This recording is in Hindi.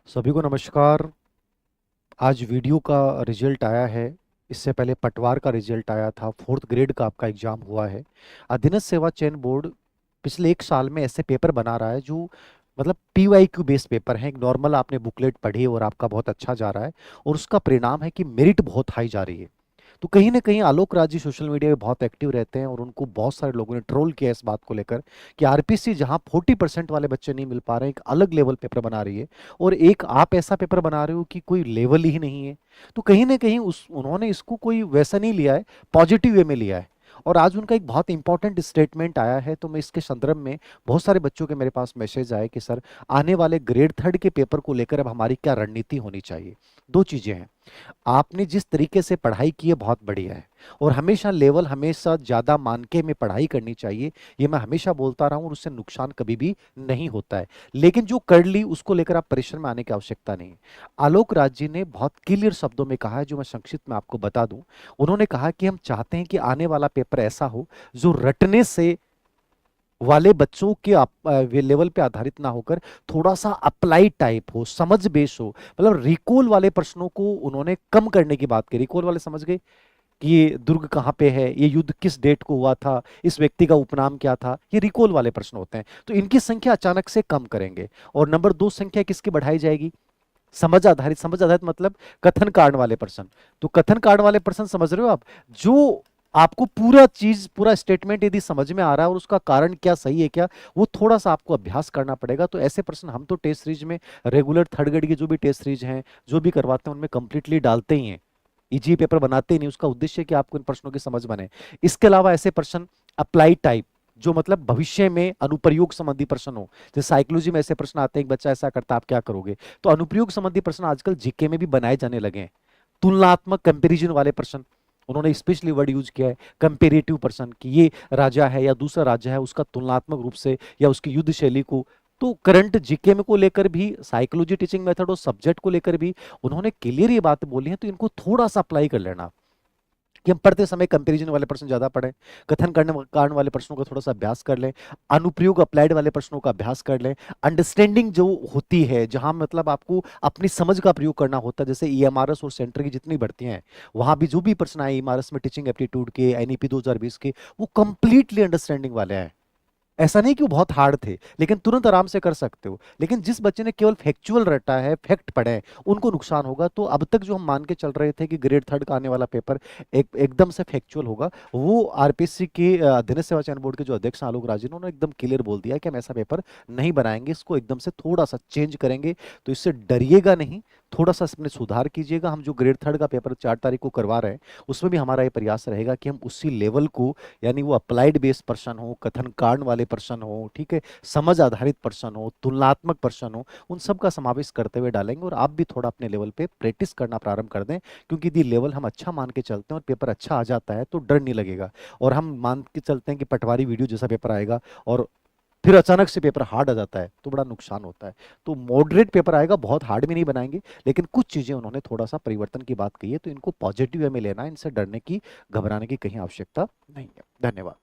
सभी को नमस्कार। आज वीडियो का रिजल्ट आया है। इससे पहले पटवार का रिजल्ट आया था, फोर्थ ग्रेड का आपका एग्जाम हुआ है। अधीनस्थ सेवा चयन बोर्ड पिछले एक साल में ऐसे पेपर बना रहा है जो मतलब PYQ बेस्ड पेपर है। एक नॉर्मल आपने बुकलेट पढ़ी और आपका बहुत अच्छा जा रहा है, और उसका परिणाम है कि मेरिट बहुत हाई जा रही है। तो कहीं ना कहीं आलोक राज जी सोशल मीडिया पे बहुत एक्टिव रहते हैं, और उनको बहुत सारे लोगों ने ट्रोल किया इस बात को लेकर कि आरपीसी जहां 40% वाले बच्चे नहीं मिल पा रहे हैं, एक अलग लेवल पेपर बना रही है, और एक आप ऐसा पेपर बना रहे हो कि कोई लेवल ही नहीं है। तो कहीं ना कहीं उस उन्होंने इसको कोई वैसा नहीं लिया है, पॉजिटिव वे में लिया है। और आज उनका एक बहुत इंपॉर्टेंट स्टेटमेंट आया है, तो मैं इसके संदर्भ में बहुत सारे बच्चों के मेरे पास मैसेज आए कि सर, आने वाले ग्रेड थर्ड के पेपर को लेकर अब हमारी क्या रणनीति होनी चाहिए। दो चीजें हैं। आपने जिस तरीके से पढ़ाई की है बहुत बढ़िया है, और हमेशा लेवल हमेशा ज्यादा मान के में पढ़ाई करनी चाहिए। ये मैं हमेशा बोलता रहा हूं, और उससे नुकसान कभी भी नहीं होता है। लेकिन जो कर ली उसको लेकर आप परेशान में आने की आवश्यकता नहीं है। आलोक राज जी ने बहुत क्लियर शब्दों में कहा है, जो मैं संक्षिप्त में आपको बता दूं। उन्होंने कहा कि हम चाहते हैं कि आने वाला पेपर ऐसा हो जो रटने से वाले बच्चों के लेवल पे आधारित ना होकर थोड़ा सा अप्लाई टाइप हो, समझ बेस हो। मतलब रिकॉल वाले प्रश्नों को उन्होंने कम करने की बात की। रिकॉल वाले समझ गए कि ये दुर्ग कहाँ पे है, ये युद्ध किस डेट को हुआ था, इस व्यक्ति का उपनाम क्या था, ये रिकॉल वाले प्रश्न होते हैं। तो इनकी संख्या अचानक से कम करेंगे। और नंबर दो, संख्या किसकी बढ़ाई जाएगी? समझ आधारित। समझ आधारित मतलब कथन कांड वाले प्रश्न। तो कथन कांड वाले प्रश्न समझ रहे हो आप, जो आपको पूरा चीज, पूरा स्टेटमेंट यदि समझ में आ रहा है और उसका कारण क्या सही है क्या, वो थोड़ा सा आपको अभ्यास करना पड़ेगा। तो ऐसे प्रश्न हम तो टेस्ट सीरीज में रेगुलर थर्ड ग्रेड की जो भी टेस्ट सीरीज हैं, जो भी करवाते हैं, उनमें कंप्लीटली डालते ही हैं। इजी पेपर बनाते ही नहीं, उसका उद्देश्य है कि आपको इन प्रश्नों की समझ बने। इसके अलावा ऐसे प्रश्न अप्लाई टाइप, जो मतलब भविष्य में अनुप्रयोग संबंधी प्रश्न हो। जैसे साइकोलॉजी में ऐसे प्रश्न आते हैं, एक बच्चा ऐसा करता है आप क्या करोगे। तो अनुप्रयोग संबंधी प्रश्न आजकल जीके में भी बनाए जाने लगे हैं। तुलनात्मक कंपैरिजन वाले प्रश्न, उन्होंने स्पेशली वर्ड यूज किया है कंपेरेटिव प्रश्न, कि ये राजा है या दूसरा राजा है, उसका तुलनात्मक रूप से या उसकी युद्ध शैली को। तो करंट जीके में को लेकर भी, साइकोलॉजी टीचिंग मेथड और सब्जेक्ट को लेकर भी उन्होंने क्लियर ये बात बोली है। तो इनको थोड़ा सा अप्लाई कर लेना, कि हम पढ़ते समय कंपैरिजन वाले प्रश्न ज्यादा पढ़ें, कथन करने कारण वाले प्रश्नों का थोड़ा सा अभ्यास कर लें, अनुप्रयोग अप्लाइड वाले प्रश्नों का अभ्यास कर लें। अंडरस्टैंडिंग जो होती है, जहां मतलब आपको अपनी समझ का प्रयोग करना होता है, जैसे ईएमआरएस और सेंटर की जितनी भर्तियां हैं, वहां भी जो भी प्रश्न आए ईएमआरएस में, टीचिंग एप्टीट्यूड के, एनईपी 2020 के, वो कंप्लीटली अंडरस्टैंडिंग वाले हैं। ऐसा नहीं कि वो बहुत हार्ड थे, लेकिन तुरंत आराम से कर सकते हो। लेकिन जिस बच्चे ने केवल फैक्चुअल रटा है, फैक्ट पढ़े हैं, उनको नुकसान होगा। तो अब तक जो हम मान के चल रहे थे कि ग्रेड थर्ड का आने वाला पेपर एकदम से फैक्चुअल होगा, वो आरपीएससी के अधीनस्थ सेवा चयन बोर्ड के जो अध्यक्ष हैं आलोक राज जी ने, उन्होंने एकदम क्लियर बोल दिया कि हम ऐसा पेपर नहीं बनाएंगे, इसको एकदम से थोड़ा सा चेंज करेंगे। तो इससे डरिएगा नहीं, थोड़ा सा इसमें सुधार कीजिएगा। हम जो ग्रेड थर्ड का पेपर 4 तारीख को करवा रहे हैं, उसमें भी हमारा ये प्रयास रहेगा कि हम उसी लेवल को, यानी वो अप्लाइड बेस्ड पर्सन हो, कथन कांड वाले पर्सन हो, ठीक है, समझ आधारित पर्सन हो, तुलनात्मक पर्सन हो, उन सब का समावेश करते हुए डालेंगे। और आप भी थोड़ा अपने लेवल पे प्रैक्टिस करना प्रारंभ कर दें, क्योंकि यदि लेवल हम अच्छा मान के चलते हैं और पेपर अच्छा आ जाता है तो डर नहीं लगेगा। और हम मान के चलते हैं कि पटवारी वीडियो जैसा पेपर आएगा, और फिर अचानक से पेपर हार्ड आ जाता है, तो बड़ा नुकसान होता है। तो मॉडरेट पेपर आएगा, बहुत हार्ड भी नहीं बनाएंगे। लेकिन कुछ चीजें उन्होंने थोड़ा सा परिवर्तन की बात कही है, तो इनको पॉजिटिव वे में लेना है, इनसे डरने की, घबराने की कहीं आवश्यकता नहीं है। धन्यवाद।